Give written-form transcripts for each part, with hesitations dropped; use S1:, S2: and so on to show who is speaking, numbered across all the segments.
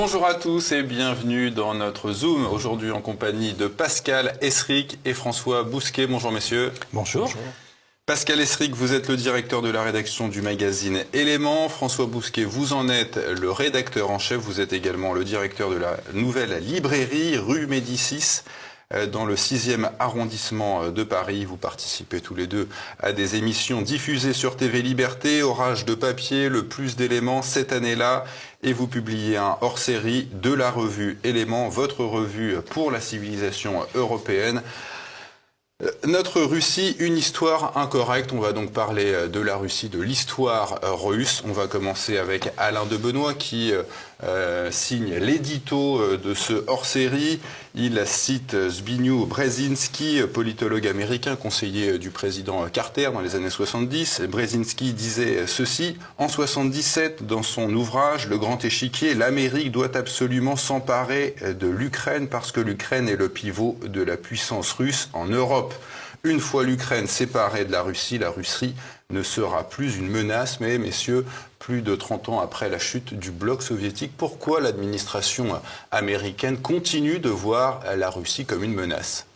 S1: Bonjour à tous et bienvenue dans notre Zoom, aujourd'hui en compagnie de Pascal Esric et François Bousquet. Bonjour messieurs.
S2: Bonjour. Bonjour.
S1: Pascal Esric, vous êtes le directeur de la rédaction du magazine Éléments. François Bousquet, vous en êtes le rédacteur en chef. Vous êtes également le directeur de la nouvelle librairie rue Médicis dans le 6e arrondissement de Paris. Vous participez tous les deux à des émissions diffusées sur TV Liberté, Orage de papier, le plus d'éléments cette année-là. Et vous publiez un hors-série de la revue Éléments, votre revue pour la civilisation européenne. Notre Russie, une histoire incorrecte. On va donc parler de la Russie, de l'histoire russe. On va commencer avec Alain de Benoît qui signe l'édito de ce hors-série. Il cite Zbigniew Brzezinski, politologue américain, conseiller du président Carter dans les années 70. Brzezinski disait ceci en 77 dans son ouvrage Le Grand Échiquier: l'Amérique doit absolument s'emparer de l'Ukraine parce que l'Ukraine est le pivot de la puissance russe en Europe. Une fois l'Ukraine séparée de la Russie ne sera plus une menace. Mais messieurs, plus de 30 ans après la chute du bloc soviétique, pourquoi l'administration américaine continue de voir la Russie comme une menace ?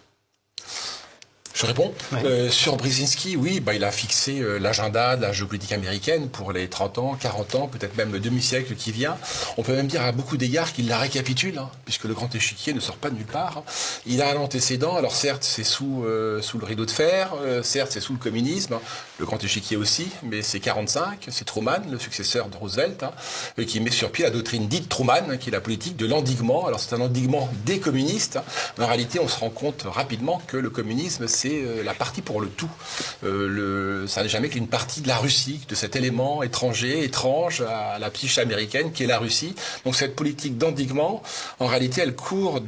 S2: Je réponds.
S3: Oui.
S2: Sur Brzezinski, oui, il a fixé l'agenda de la géopolitique américaine pour les 30 ans, 40 ans, peut-être même le demi-siècle qui vient. On peut même dire à beaucoup d'égards qu'il la récapitule, puisque le grand échiquier ne sort pas de nulle part. Il a un antécédent, alors certes c'est sous le rideau de fer, certes c'est sous le communisme, le grand échiquier aussi, mais c'est 45, c'est Truman, le successeur de Roosevelt, qui met sur pied la doctrine dite Truman, qui est la politique de l'endiguement. Alors c'est un endiguement des communistes, mais en réalité on se rend compte rapidement que le communisme c'est la partie pour le tout. Ça n'est jamais qu'une partie de la Russie, de cet élément étranger, étrange à la psyché américaine qui est la Russie. Donc cette politique d'endiguement, en réalité, elle court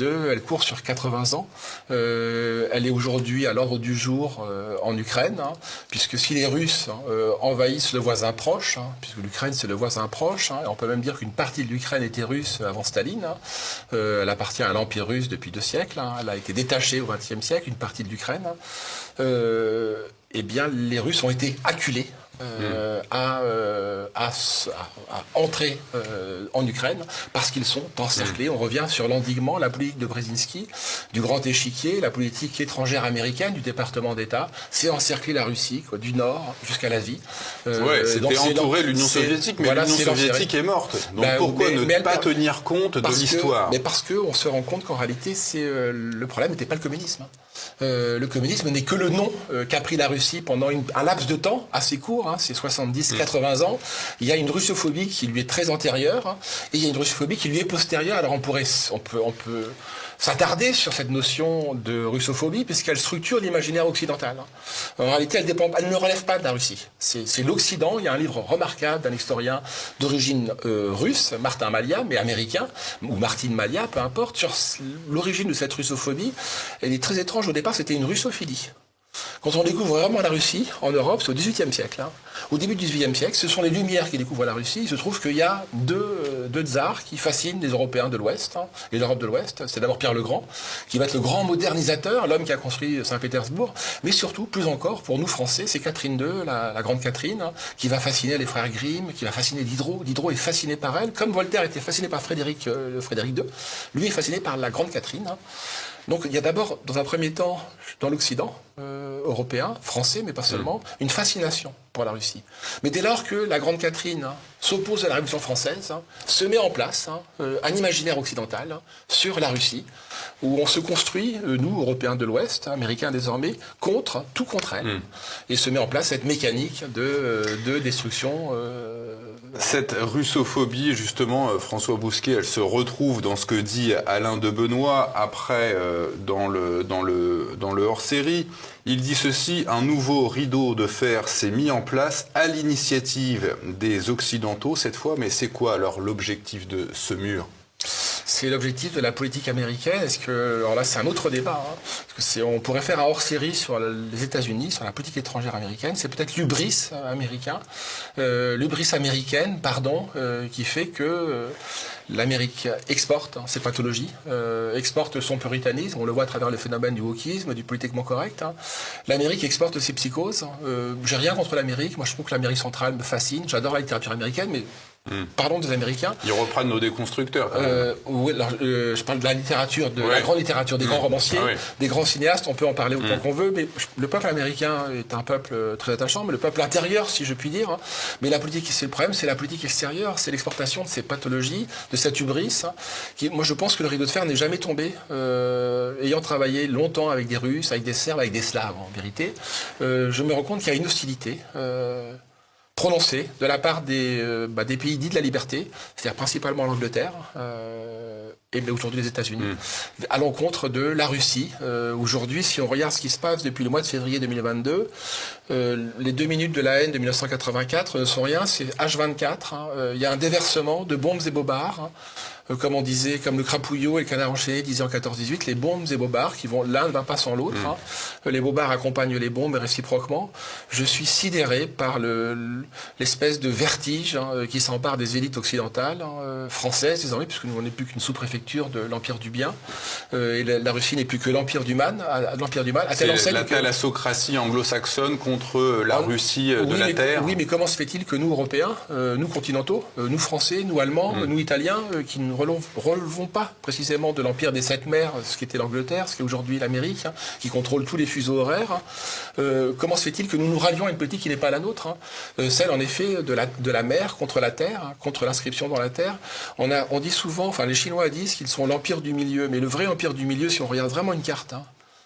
S2: sur 80 ans. Elle est aujourd'hui à l'ordre du jour en Ukraine, puisque si les Russes envahissent le voisin proche, puisque l'Ukraine c'est le voisin proche, et on peut même dire qu'une partie de l'Ukraine était russe avant Staline. Elle appartient à l'Empire russe depuis 2 siècles. Elle a été détachée au XXe siècle, une partie de l'Ukraine. Eh bien, les Russes ont été acculés à entrer en Ukraine parce qu'ils sont encerclés. On revient sur l'endiguement, la politique de Brzezinski, du grand échiquier, la politique étrangère américaine, du département d'État, c'est encercler la Russie, du nord jusqu'à l'Asie.
S1: C'était entourer l'Union soviétique, mais l'Union soviétique est morte. Donc pourquoi ne pas tenir compte de l'histoire ?
S2: Mais parce qu'on se rend compte qu'en réalité, le problème n'était pas le communisme. Le communisme n'est que le nom qu'a pris la Russie pendant un laps de temps assez court, c'est 70-80 ans. Il y a une russophobie qui lui est très antérieure, et il y a une russophobie qui lui est postérieure. Alors on peut s'attarder sur cette notion de russophobie puisqu'elle structure l'imaginaire occidental. En réalité, elle ne relève pas de la Russie. C'est l'Occident. Il y a un livre remarquable d'un historien d'origine russe, Martin Malia, mais américain, ou Martin Malia, peu importe, sur l'origine de cette russophobie. Elle est très étrange. Au départ, c'était une russophilie. Quand on découvre vraiment la Russie, en Europe, c'est au XVIIIe siècle. Au début du XVIIIe siècle, ce sont les Lumières qui découvrent la Russie. Il se trouve qu'il y a deux tsars qui fascinent les Européens de l'Ouest et l'Europe de l'Ouest. C'est d'abord Pierre le Grand, qui va être le grand modernisateur, l'homme qui a construit Saint-Pétersbourg. Mais surtout, plus encore, pour nous Français, c'est Catherine II, la grande Catherine, qui va fasciner les frères Grimm, qui va fasciner Diderot. Diderot est fasciné par elle, comme Voltaire était fasciné par Frédéric II. Lui est fasciné par la grande Catherine. Donc il y a d'abord, dans un premier temps, dans l'Occident européen, français, mais pas seulement, une fascination pour la Russie. Mais dès lors que la grande Catherine s'oppose à la Révolution française, se met en place un imaginaire occidental sur la Russie, où on se construit, nous, Européens de l'Ouest, Américains désormais, tout contre elle, et se met en place cette mécanique de destruction.
S1: Cette russophobie, justement, François Bousquet, elle se retrouve dans ce que dit Alain de Benoît après dans le hors-série. Il dit ceci: un nouveau rideau de fer s'est mis en place à l'initiative des Occidentaux cette fois. Mais c'est quoi alors l'objectif de ce mur ?
S2: C'est l'objectif de la politique américaine. Alors là, c'est un autre débat. Parce que on pourrait faire un hors-série sur les États-Unis, sur la politique étrangère américaine. C'est peut-être l'hubris américaine, qui fait que l'Amérique exporte ses pathologies, exporte son puritanisme. On le voit à travers le phénomène du wokisme, du politiquement correct. L'Amérique exporte ses psychoses. J'ai rien contre l'Amérique. Moi, je trouve que l'Amérique centrale me fascine. J'adore la littérature américaine, mais Parlons des Américains.
S1: Ils reprennent nos déconstructeurs.
S2: Oui, alors, je parle de la littérature, de la grande littérature, des grands romanciers, des grands cinéastes. On peut en parler autant qu'on veut, mais le peuple américain est un peuple très attachant, mais le peuple intérieur, si je puis dire. Hein. Mais la politique, c'est le problème, c'est la politique extérieure, c'est l'exportation de ces pathologies, de cette hubris. Hein, qui, moi, je pense que le rideau de fer n'est jamais tombé. Ayant travaillé longtemps avec des Russes, avec des Serbes, avec des Slaves, en vérité, je me rends compte qu'il y a une hostilité. Prononcée de la part des pays dits de la liberté, c'est-à-dire principalement l'Angleterre et aujourd'hui les États-Unis, à l'encontre de la Russie. Aujourd'hui, si on regarde ce qui se passe depuis le mois de février 2022, les 2 minutes de la haine de 1984 ne sont rien, c'est H24. Hein, il y a un déversement de bombes et bobards. Hein, comme on disait, comme le crapouillot et le canard enchaîné disaient en 14-18, les bombes et bobards qui vont l'un ne va pas sans l'autre. Hein. Les bobards accompagnent les bombes réciproquement. Je suis sidéré par l'espèce de vertige qui s'empare des élites occidentales, françaises désormais, puisque nous on n'est plus qu'une sous-préfecture de l'Empire du Bien, et la Russie n'est plus que l'Empire du Mal.
S1: C'est la thalassocratie anglo-saxonne contre la Russie de la Terre.
S2: Oui, mais comment se fait-il que nous, Européens, nous continentaux, nous Français, nous Allemands, nous Italiens, qui ne relevons pas précisément de l'Empire des Sept Mers, ce qui était l'Angleterre, ce qui est aujourd'hui l'Amérique, qui contrôle tous les fuseaux horaires, comment se fait-il que nous nous rallions à une politique qui n'est pas la nôtre, celle en effet de la mer contre la terre, contre l'inscription dans la terre. On dit souvent, enfin les Chinois disent qu'ils sont l'empire du milieu, mais le vrai empire du milieu, si on regarde vraiment une carte,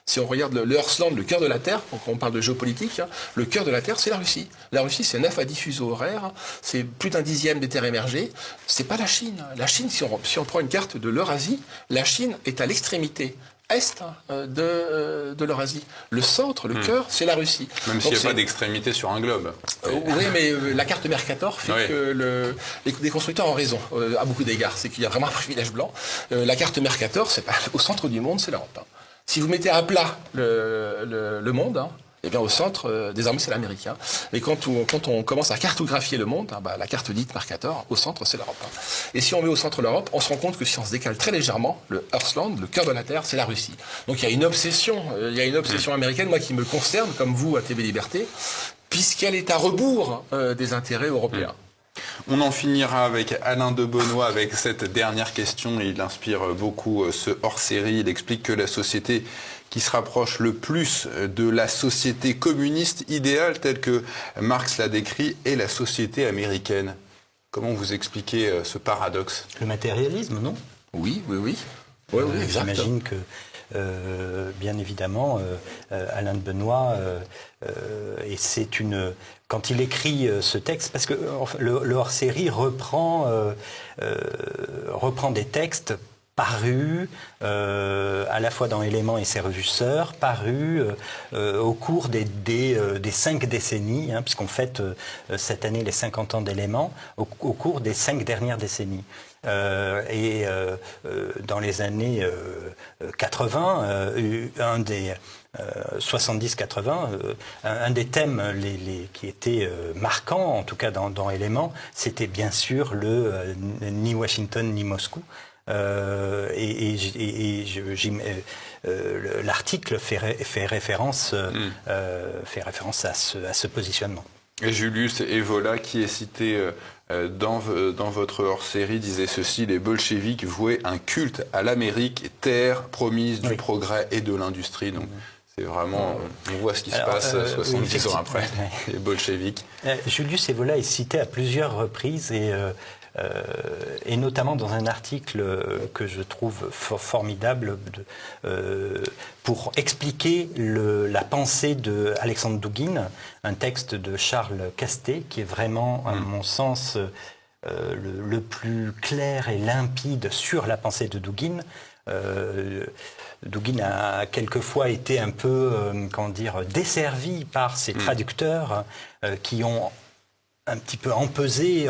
S2: si on regarde le Heartland, le cœur de la Terre, donc on parle de géopolitique, le cœur de la Terre, c'est la Russie. La Russie, c'est 9 à 10 fuseaux horaires, c'est plus d'un dixième des terres émergées. C'est pas la Chine. La Chine, si on prend une carte de l'Eurasie, la Chine est à l'extrémité est de l'Eurasie. Le centre, le cœur, c'est la Russie.
S1: Même s'il n'y a pas d'extrémité sur un globe.
S2: Oui, mais la carte Mercator fait que les constructeurs ont raison, à beaucoup d'égards. C'est qu'il y a vraiment un privilège blanc. La carte Mercator, c'est pas au centre du monde, c'est l'Europe. Si vous mettez à plat le monde, eh bien au centre, désormais c'est l'Amérique. Mais quand on commence à cartographier le monde, la carte dite Mercator, au centre c'est l'Europe. Et si on met au centre l'Europe, on se rend compte que si on se décale très légèrement, le Heartland, le cœur de la Terre, c'est la Russie. Donc il y a une obsession, américaine, moi qui me concerne, comme vous à TV Liberté, puisqu'elle est à rebours des intérêts européens.
S1: On en finira avec Alain de Benoît avec cette dernière question. Il inspire beaucoup ce hors-série. Il explique que la société qui se rapproche le plus de la société communiste idéale telle que Marx l'a décrit est la société américaine. Comment vous expliquez ce paradoxe?
S3: Le matérialisme, non?
S2: Oui, exact.
S3: J'imagine que bien évidemment, Alain de Benoît, et c'est une... Quand il écrit ce texte, parce que le hors-série reprend des textes parus à la fois dans Éléments et ses revues sœurs, parus au cours des 5 décennies, puisqu'on fête cette année les 50 ans d'Éléments, au cours des 5 dernières décennies. Dans les années 80, un des 70-80, un des thèmes qui était marquant, en tout cas dans Éléments, c'était bien sûr le ni Washington ni Moscou. L'article fait référence à ce positionnement.
S1: Et Julius Evola, qui est cité dans votre hors-série, disait ceci: les bolcheviks vouaient un culte à l'Amérique, terre promise du progrès et de l'industrie. Donc c'est vraiment, on voit ce qui se passe 70 ans après, les bolcheviks.
S3: Julius Evola est cité à plusieurs reprises et notamment dans un article que je trouve formidable pour expliquer la pensée d'Alexandre Douguine, un texte de Charles Castet qui est vraiment, à mon sens, le plus clair et limpide sur la pensée de Douguine. Douguine a quelquefois été un peu, desservi par ses traducteurs qui ont un petit peu empesé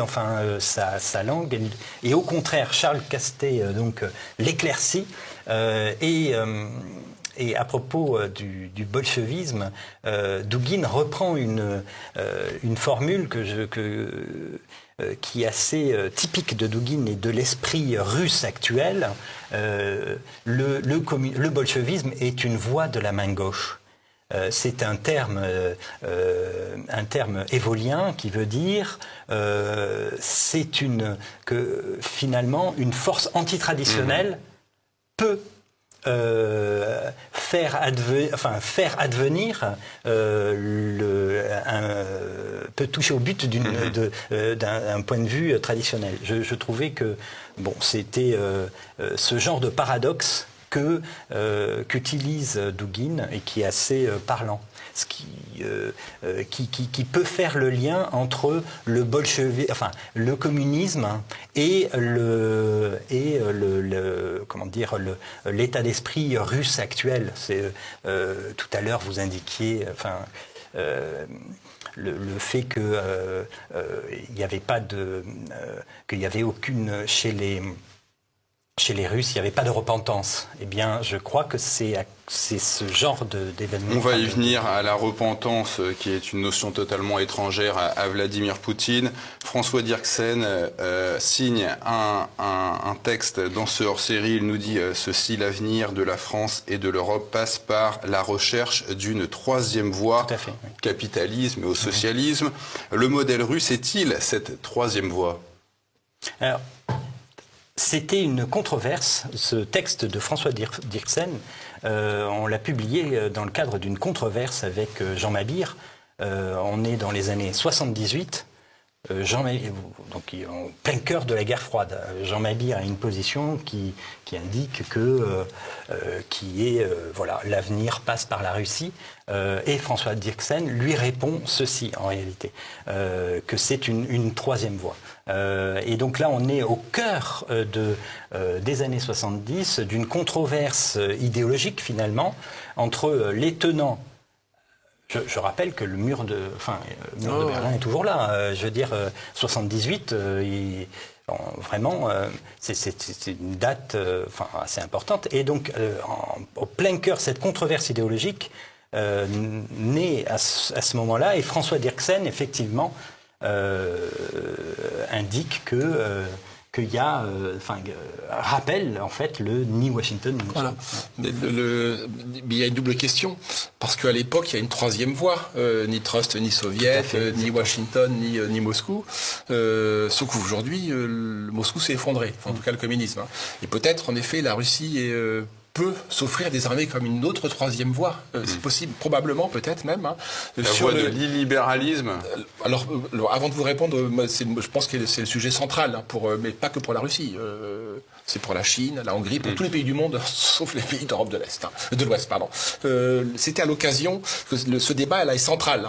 S3: sa langue, et au contraire Charles Castet l'éclaircit, et à propos du bolchevisme, Douguine reprend une formule qui est assez typique de Douguine et de l'esprit russe actuel. Le bolchevisme est une voie de la main gauche. C'est un terme évolien qui veut dire que finalement une force antitraditionnelle peut faire advenir peut toucher au but d'un point de vue traditionnel. Je trouvais que c'était ce genre de paradoxe qu'utilise Dugin et qui est assez parlant. Ce qui peut faire le lien entre le le communisme et l'état d'esprit russe actuel. Tout à l'heure vous indiquiez, le fait que il n'y avait pas qu'il y avait aucune chez les Russes, il n'y avait pas de repentance. Eh bien, je crois que c'est ce genre d'événement.
S1: On va y venir à la repentance, qui est une notion totalement étrangère à Vladimir Poutine. François Dirksen signe un texte dans ce hors-série. Il nous dit ceci: l'avenir de la France et de l'Europe passe par la recherche d'une troisième voie,
S3: tout à fait, oui.
S1: Au capitalisme et au socialisme. Le modèle russe est-il cette troisième voie?
S3: Alors, c'était une controverse, ce texte de François Dirksen. On l'a publié dans le cadre d'une controverse avec Jean Mabir. On est dans les années 78. Jean Mabir, donc en plein cœur de la guerre froide. Jean Mabir a une position qui indique que l'avenir passe par la Russie. Et François Dirksen lui répond ceci, en réalité, que c'est une troisième voie. Et donc là, on est au cœur des années 70, d'une controverse idéologique, finalement, entre les tenants. Je rappelle que le mur de Berlin est toujours là. Je veux dire, 78, vraiment, c'est une date assez importante. Et donc, au plein cœur, cette controverse idéologique naît à ce moment-là. Et François Dirksen, effectivement, indique qu'il y a, rappelle en fait le ni Washington ni Moscou.
S2: Voilà. Il y a une double question, parce qu'à l'époque il y a une troisième voie, ni Trust ni Soviet, ni Washington ni Moscou. Sauf qu'aujourd'hui Moscou s'est effondré, en tout cas le communisme. Et peut-être en effet la Russie peut s'offrir désormais comme une autre troisième voie. C'est possible, probablement, peut-être même.
S1: La voie de l'illibéralisme.
S2: Alors, avant de vous répondre, je pense que c'est le sujet central, mais pas que pour la Russie. C'est pour la Chine, la Hongrie, pour tous les pays du monde, sauf les pays d'Europe de l'Ouest. C'était à l'occasion que ce débat là est central,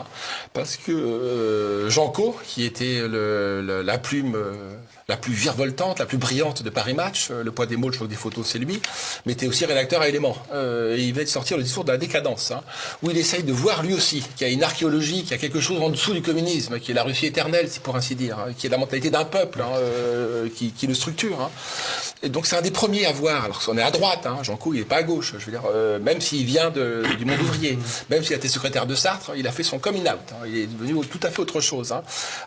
S2: parce que Jean Co, qui était la plume la plus virevoltante, la plus brillante de Paris Match, le poids des mots, le choc des photos, c'est lui, mais était aussi rédacteur à Éléments. Et il va sortir le discours de la décadence, où il essaye de voir lui aussi qu'il y a une archéologie, qu'il y a quelque chose en dessous du communisme, qui est la Russie éternelle, si pour ainsi dire, qui est la mentalité d'un peuple, qui le structure. Et donc c'est un des premiers à voir, alors qu'on est à droite, Jean Co, il n'est pas à gauche, je veux dire, même s'il vient du monde ouvrier, même s'il a été secrétaire de Sartre, il a fait son coming out, il est devenu tout à fait autre chose.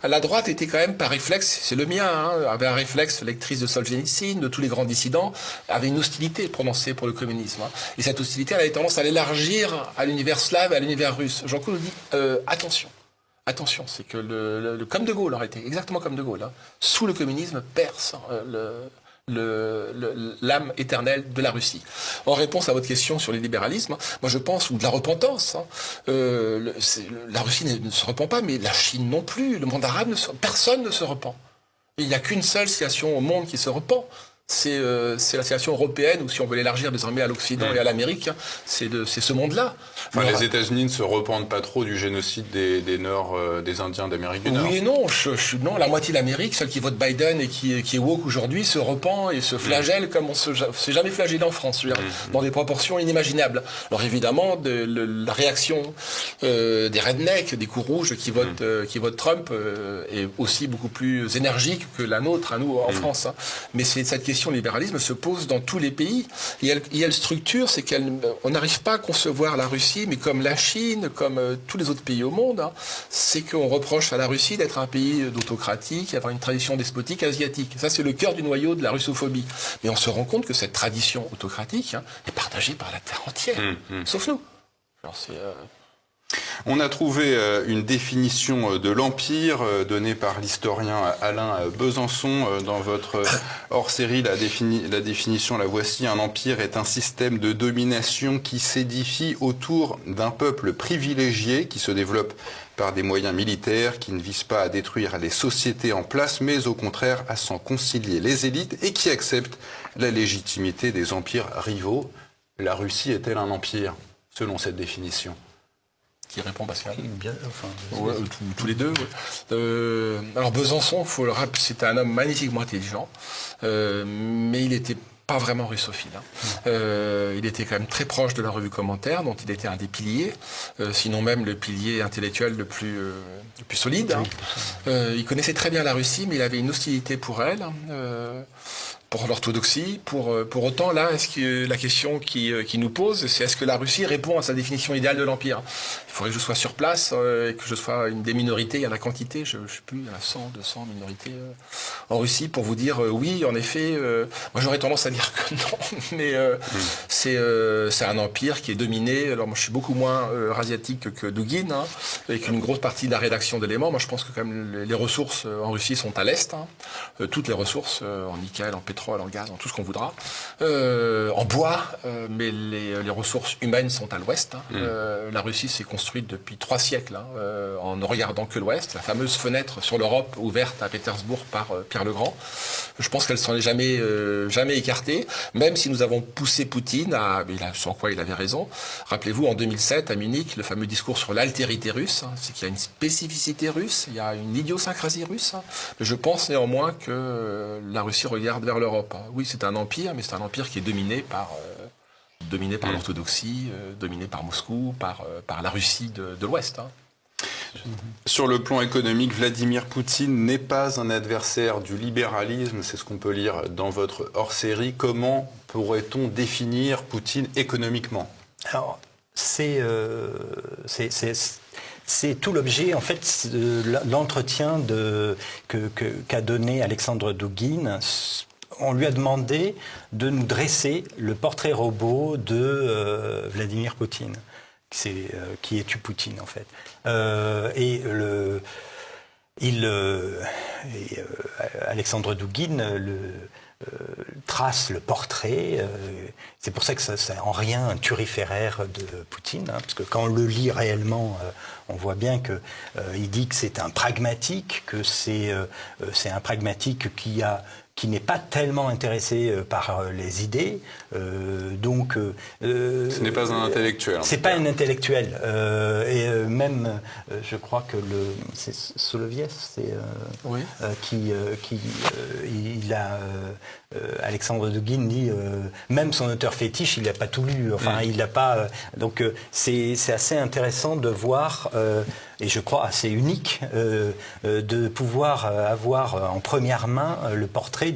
S2: La droite était quand même par réflexe, c'est le mien, avait un réflexe, lectrice de Solzhenitsyn, de tous les grands dissidents, avait une hostilité prononcée pour le communisme. Et cette hostilité, elle avait tendance à l'élargir à l'univers slave et à l'univers russe. Jean Claude dit attention. Attention, c'est que comme De Gaulle aurait été, exactement comme De Gaulle, sous le communisme perce l'âme éternelle de la Russie. En réponse à votre question sur le libéralisme, moi je pense, ou de la repentance, la Russie ne se repent pas, mais la Chine non plus, le monde arabe, personne ne se repent. Il n'y a qu'une seule civilisation au monde qui se repent. C'est la civilisation européenne, ou si on veut l'élargir désormais à l'Occident et à l'Amérique, c'est ce monde-là.
S1: Enfin, les États-Unis ne se repentent pas trop du génocide des Indiens d'Amérique du Nord.
S2: Oui et non, non, la moitié de l'Amérique, celle qui vote Biden et qui est woke aujourd'hui, se repent et se flagelle comme on s'est jamais flagellé en France, je veux dire, dans des proportions inimaginables. Alors évidemment, la réaction des rednecks, des coups rouges qui votent Trump est aussi beaucoup plus énergique que la nôtre à nous en France. Mais c'est cette question le libéralisme se pose dans tous les pays. Et elle structure, c'est qu'on n'arrive pas à concevoir la Russie, mais comme la Chine, comme tous les autres pays au monde, c'est qu'on reproche à la Russie d'être un pays d'autocratique, d'avoir une tradition despotique asiatique. Ça, c'est le cœur du noyau de la russophobie. Mais on se rend compte que cette tradition autocratique est partagée par la terre entière, sauf nous. Alors
S1: On a trouvé une définition de l'Empire donnée par l'historien Alain Besançon dans votre hors-série. La définition, la voici. Un empire est un système de domination qui s'édifie autour d'un peuple privilégié qui se développe par des moyens militaires qui ne visent pas à détruire les sociétés en place, mais au contraire à s'en concilier les élites et qui acceptent la légitimité des empires rivaux. La Russie est-elle un empire, selon cette définition?
S2: Qui répond, Pascal?
S3: Bien, enfin,
S2: Ouais, tous les deux. Ouais. Alors Besançon, faut le rappeler, c'était un homme magnifiquement intelligent, mais il était pas vraiment russophile. Il était quand même très proche de la revue Commentaire, dont il était un des piliers, sinon même le pilier intellectuel le plus solide. Il connaissait très bien la Russie, mais il avait une hostilité pour elle. Pour l'orthodoxie, pour autant, là, est-ce que la question qui nous pose, c'est est-ce que la Russie répond à sa définition idéale de l'Empire? Il faudrait que je sois sur place et que je sois une des minorités, il y a la quantité, je ne sais plus, il y en a 100, 200 minorités en Russie, pour vous dire oui, en effet, moi j'aurais tendance à dire que non, mais c'est un empire qui est dominé, alors moi je suis beaucoup moins eurasiatique que Douguine, hein, et qu'une grosse partie de la rédaction d'éléments, moi je pense que quand même les ressources en Russie sont à l'Est, hein, toutes les ressources en nickel, en pétrole, en gaz, en tout ce qu'on voudra, en bois, mais les ressources humaines sont à l'ouest. Hein. La Russie s'est construite depuis 3 siècles hein, en ne regardant que l'ouest. La fameuse fenêtre sur l'Europe ouverte à Pétersbourg par Pierre le Grand. Je pense qu'elle s'en est jamais écartée, même si nous avons poussé Poutine sans quoi il avait raison. Rappelez-vous, en 2007, à Munich, le fameux discours sur l'altérité russe, hein, c'est qu'il y a une spécificité russe, il y a une idiosyncrasie russe. Hein. Mais je pense néanmoins que la Russie regarde vers l'Europe. Oui, c'est un empire, mais c'est un empire qui est dominé par l'orthodoxie, dominé par Moscou, par la Russie de l'Ouest. Hein.
S1: Sur le plan économique, Vladimir Poutine n'est pas un adversaire du libéralisme, c'est ce qu'on peut lire dans votre hors-série. Comment pourrait-on définir Poutine économiquement?
S3: Alors, c'est tout l'objet, en fait, de l'entretien qu'a donné Alexandre Douguine. On lui a demandé de nous dresser le portrait robot de Vladimir Poutine. Qui es-tu, Poutine, en fait? Alexandre Douguine trace le portrait. C'est pour ça que c'est en rien un turiféraire de Poutine, hein, parce que quand on le lit réellement, on voit bien que il dit que c'est un pragmatique, que c'est un pragmatique qui n'est pas tellement intéressé par les idées,
S1: ce n'est pas un intellectuel.
S3: C'est pas un intellectuel, même, je crois que c'est Soloviev,
S2: oui.
S3: Alexandre Douguine dit même son auteur fétiche, il n'a pas tout lu. Enfin, il n'a pas. Donc, c'est assez intéressant de voir. Et je crois assez unique de pouvoir avoir en première main le portrait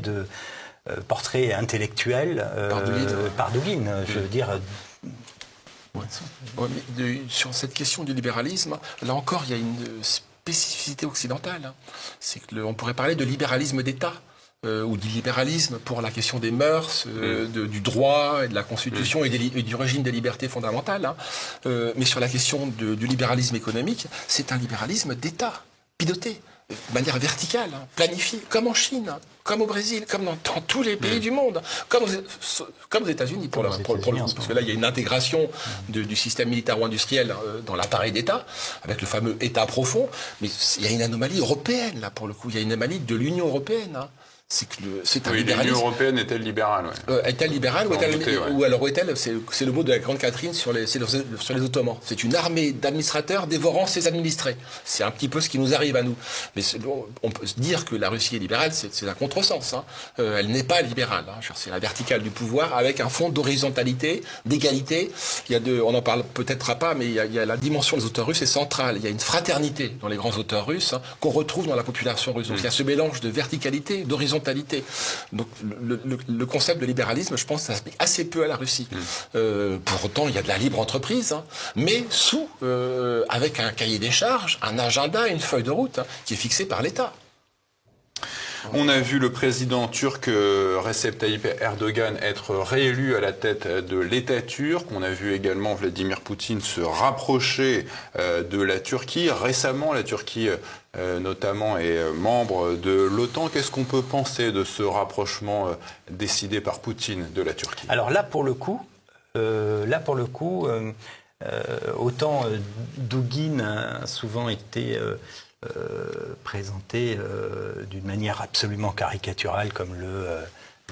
S3: intellectuel par Douguine. Je veux dire.
S2: Ouais, mais sur cette question du libéralisme, là encore, il y a une spécificité occidentale. Hein. C'est que on pourrait parler de libéralisme d'État. Ou du libéralisme pour la question des mœurs, du droit et de la Constitution et du régime des libertés fondamentales. Hein. Mais sur la question du libéralisme économique, c'est un libéralisme d'État, piloté, de manière verticale, hein, planifié, comme en Chine, hein, comme au Brésil, comme dans tous les pays du monde, comme aux États-Unis pour le coup, parce que là il y a une intégration du système militaro-industriel dans l'appareil d'État, avec le fameux État profond, mais il y a une anomalie européenne là pour le coup, il y a une anomalie de l'Union européenne. Hein. C'est un libéralisme.
S1: L'Union européenne est-elle libérale?
S2: Est-elle libérale ou alors est-elle, c'est le mot de la Grande Catherine sur les Ottomans. C'est une armée d'administrateurs dévorant ses administrés. C'est un petit peu ce qui nous arrive à nous. Mais on peut se dire que la Russie est libérale, c'est un contresens. Hein. Elle n'est pas libérale. Hein. C'est la verticale du pouvoir avec un fond d'horizontalité, d'égalité. On n'en parle peut-être pas, mais il y a la dimension des auteurs russes est centrale. Il y a une fraternité dans les grands auteurs russes hein, qu'on retrouve dans la population russe. Donc il y a ce mélange de verticalité, d'horizontalité. Donc le concept de libéralisme, je pense, ça s'applique assez peu à la Russie. Pour autant, il y a de la libre entreprise, hein, mais avec un cahier des charges, un agenda, une feuille de route hein, qui est fixée par l'État.
S1: On a vu le président turc Recep Tayyip Erdogan être réélu à la tête de l'État turc. On a vu également Vladimir Poutine se rapprocher de la Turquie. Récemment, la Turquie notamment est membre de l'OTAN. Qu'est-ce qu'on peut penser de ce rapprochement décidé par Poutine de la Turquie?
S3: Alors là, pour le coup, autant Dugin a souvent été présenté d'une manière absolument caricaturale comme le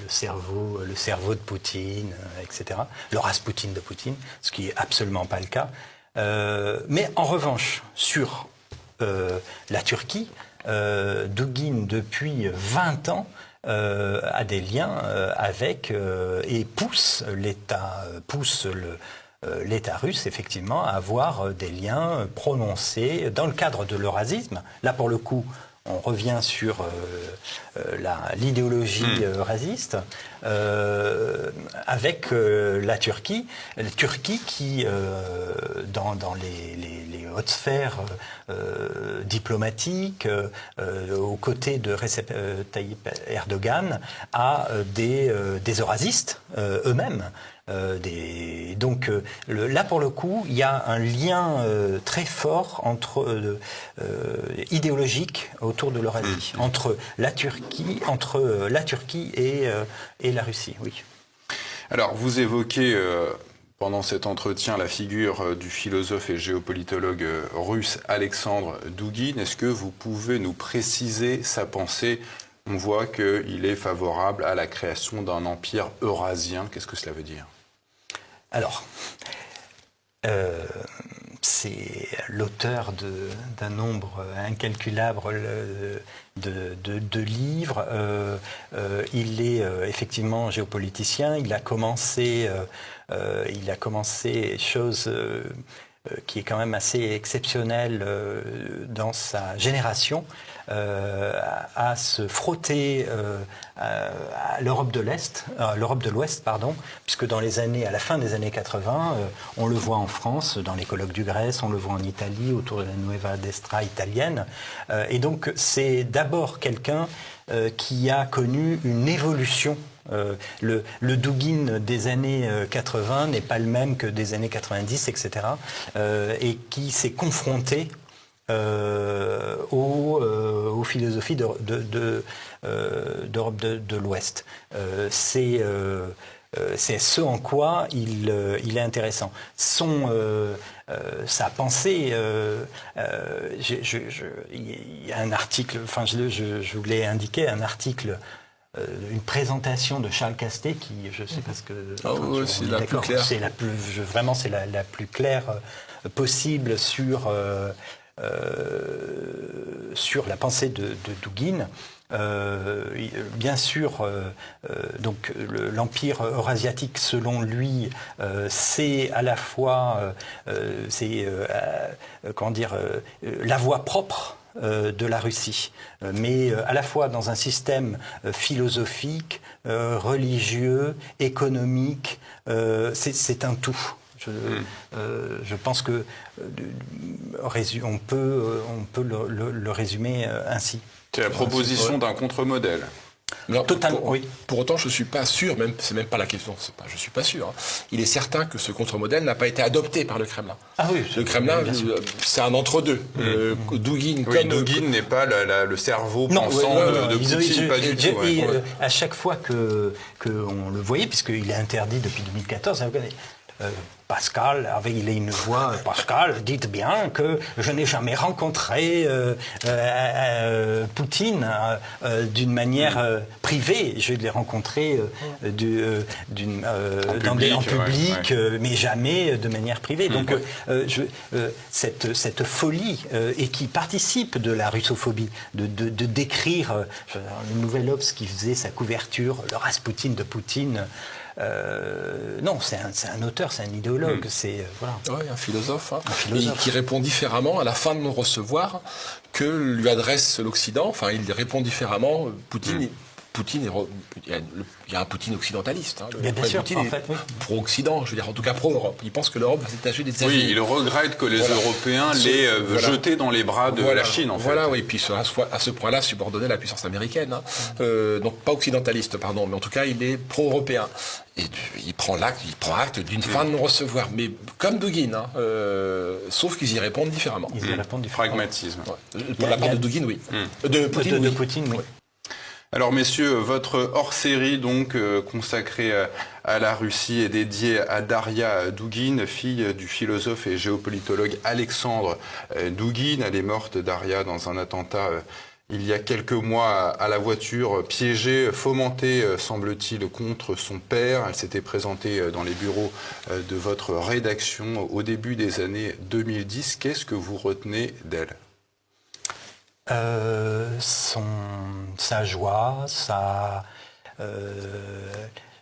S3: cerveau de Poutine, etc. Le Rasputin de Poutine, ce qui n'est absolument pas le cas. Mais en revanche, sur la Turquie, Dugin, depuis 20 ans, a des liens avec et pousse l'État russe, effectivement, à avoir des liens prononcés dans le cadre de l'eurasisme. Là, pour le coup, on revient sur l'idéologie rasiste, avec la Turquie. La Turquie qui, dans les hautes sphères diplomatiques, aux côtés de Recep Tayyip Erdogan, a des eurasistes eux-mêmes. Donc là, pour le coup, il y a un lien très fort idéologique autour de l'Eurasie, entre la Turquie et la Russie. Oui.
S1: Alors, vous évoquez pendant cet entretien la figure du philosophe et géopolitologue russe Alexandre Dugin. Est-ce que vous pouvez nous préciser sa pensée? On voit qu'il est favorable à la création d'un empire eurasien. Qu'est-ce que cela veut dire?
S3: Alors, c'est l'auteur d'un nombre incalculable de livres. Il est effectivement géopoliticien. Il a commencé chose qui est quand même assez exceptionnelle dans sa génération, à se frotter à l'Europe de l'Est, l'Europe de l'Ouest, pardon, puisque à la fin des années 80, on le voit en France, dans les colloques du Grèce, on le voit en Italie, autour de la Nueva Destra italienne. Et donc, c'est d'abord quelqu'un qui a connu une évolution. Le Dugin des années 80 n'est pas le même que des années 90, etc. Et qui s'est confronté aux philosophies d'Europe de l'Ouest. C'est ce en quoi il est intéressant. Sa pensée, il y a un article, enfin je voulais indiquer un article, une présentation de Charles Castet qui, je ne sais pas ce que...
S2: c'est la plus claire.
S3: Vraiment, c'est la plus claire possible sur la pensée de Dugin. Bien sûr, donc l'empire eurasiatique, selon lui, c'est à la fois la voie propre de la Russie, mais à la fois dans un système philosophique, religieux, économique, c'est un tout. Je pense que on peut le résumer ainsi.
S1: C'est la proposition d'un contre-modèle.
S2: Alors,
S3: Totalement, oui.
S2: Pour autant, je ne suis pas sûr, c'est même pas la question, je ne suis pas sûr. Il est certain que ce contre-modèle n'a pas été adopté par le Kremlin.
S3: Ah oui,
S2: le Kremlin, c'est un entre-deux. Dugin
S1: n'est pas le cerveau pensant de Poutine, pas du tout.
S3: À chaque fois qu'on le voyait, puisqu'il est interdit depuis 2014, Pascal, il a une voix, Pascal, dites bien que je n'ai jamais rencontré Poutine d'une manière privée. Je l'ai rencontré en public, mais jamais de manière privée. Donc cette folie, et qui participe de la russophobie, de décrire le Nouvel Obs qui faisait sa couverture, le Rasputin de Poutine. Non, c'est un auteur, c'est un idéologue, c'est
S2: un philosophe, qui répond différemment à la fin de non-recevoir que lui adresse l'Occident. Enfin, il répond différemment. Poutine Poutine il y a un Poutine occidentaliste. Hein.
S3: Bien sûr,
S2: Poutine
S3: en
S2: est
S3: fait, oui.
S2: pro-Occident, je veux dire, en tout cas pro-Europe. Il pense que l'Europe va se détacher des États-Unis.
S1: Oui, il regrette que les Européens l'aient jeté dans les bras de la Chine, en fait.
S2: Voilà, oui, puis à ce point-là, subordonné à la puissance américaine. Hein. Donc pas occidentaliste, pardon, mais en tout cas, il est pro-européen. Et il prend acte d'une fin de non-recevoir. Mais comme Dugin, hein, sauf qu'ils y répondent différemment.
S3: Ils y répondent différemment.
S1: Pragmatisme.
S2: Ouais. Pour la part de Dugin, oui. De Poutine,
S3: de
S2: oui.
S3: Poutine, oui.
S2: Ouais.
S1: Alors messieurs, votre hors-série donc consacrée à la Russie est dédiée à Daria Dugin, fille du philosophe et géopolitologue Alexandre Dugin. Elle est morte, Daria, dans un attentat il y a quelques mois à la voiture, piégée, fomentée, semble-t-il, contre son père. Elle s'était présentée dans les bureaux de votre rédaction au début des années 2010. Qu'est-ce que vous retenez d'elle ?
S3: Sa joie,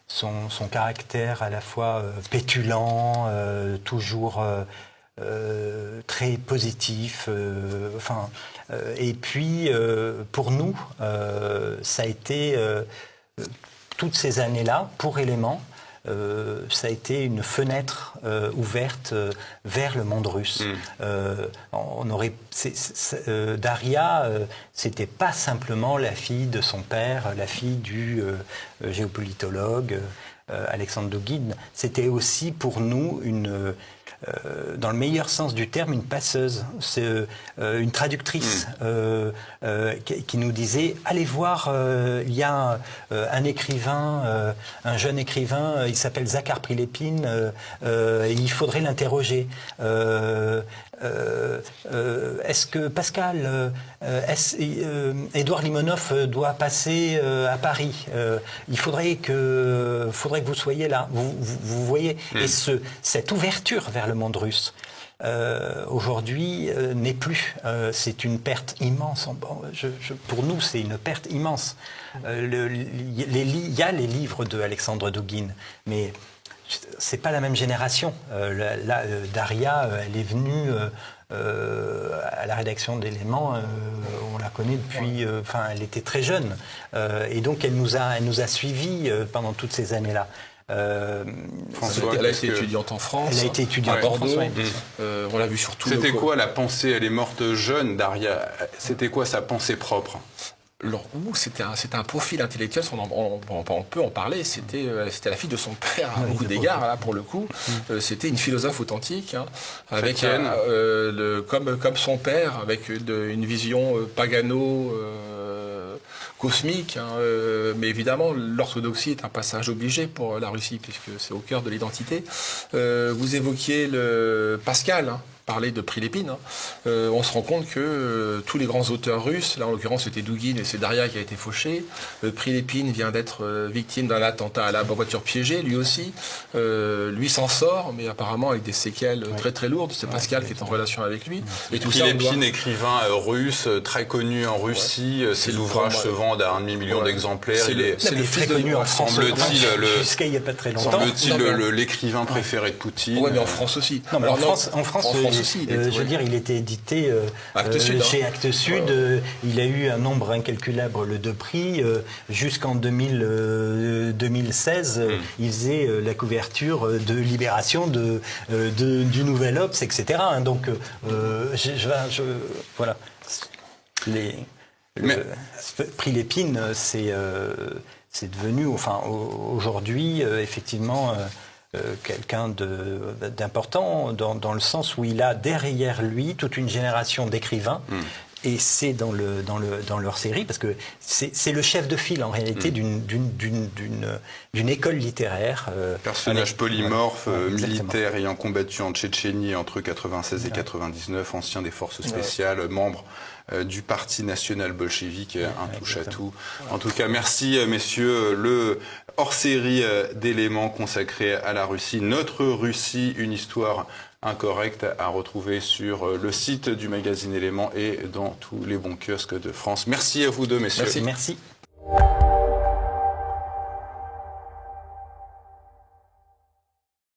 S3: son caractère à la fois pétulant, toujours très positif. Et puis, pour nous, ça a été, toutes ces années-là, pour Éléments, ça a été une fenêtre ouverte vers le monde russe. Daria, c'était pas simplement la fille de son père, la fille du géopolitologue Alexandre Dugin. C'était aussi pour nous dans le meilleur sens du terme, une passeuse, une traductrice qui nous disait « Allez voir, il y a un écrivain, un jeune écrivain, il s'appelle Zakhar Prilepine, il faudrait l'interroger. Est-ce que Pascal, Édouard Limonov doit passer à Paris? Il faudrait que vous soyez là. Vous voyez. Et cette ouverture vers le monde russe, aujourd'hui, n'est plus. C'est une perte immense. Pour nous, c'est une perte immense. Il y a les livres de Alexandre Dugin, mais c'est pas la même génération. Daria, elle est venue à la rédaction d'Éléments, on la connaît depuis, elle était très jeune, et donc elle nous a suivis pendant toutes ces années-là.
S1: François,
S2: elle a été étudiante en France.
S3: Elle a été étudiante
S2: à Bordeaux.
S3: En France,
S2: on l'a vu surtout.
S1: C'était quoi la pensée? Elle est morte jeune, Daria. C'était quoi sa pensée propre?
S2: C'était un profil intellectuel, on peut en parler. C'était la fille de son père à beaucoup d'égards, là, pour le coup. C'était une philosophe authentique, hein, avec comme son père, avec une vision pagano cosmique. Hein, mais évidemment, l'orthodoxie est un passage obligé pour la Russie, puisque c'est au cœur de l'identité. Vous évoquiez Pascal, hein, parler de Prilepine, hein. On se rend compte que tous les grands auteurs russes, là en l'occurrence c'était Dugin et c'est Daria qui a été fauché, Prilepine vient d'être victime d'un attentat à la voiture piégée, lui aussi, lui s'en sort, mais apparemment avec des séquelles très très lourdes, c'est Pascal qui est en relation avec lui. Et tout
S1: Prilepine, écrivain russe, très connu en Russie, ses ouvrages se vendent à 1,5 million d'exemplaires.
S3: C'est le très connu en France, jusqu'à il n'y a pas très longtemps.
S1: Semble-t-il l'écrivain préféré de Poutine.
S2: Oui, mais en France aussi.
S3: Non, mais en France aussi, je veux dire, il était édité chez Actes Sud. Il a eu un nombre incalculable de prix. Jusqu'en 2016, il faisait la couverture de Libération, du Nouvel Obs, etc. Donc, voilà. Prilepine, c'est devenu, aujourd'hui, effectivement, quelqu'un d'important dans le sens où il a derrière lui toute une génération d'écrivains. Et c'est dans leur série, parce que c'est le chef de file en réalité d'une école littéraire.
S1: Personnage polymorphe, militaire ayant combattu en Tchétchénie entre 96 et 99, ancien des forces spéciales, membre du Parti national bolchevique, un touche-à-tout. En tout cas, merci messieurs. Le hors-série d'Éléments consacré à la Russie, notre Russie, une histoire incorrecte, à retrouver sur le site du magazine Éléments et dans tous les bons kiosques de France. Merci à vous deux, messieurs.
S3: Merci.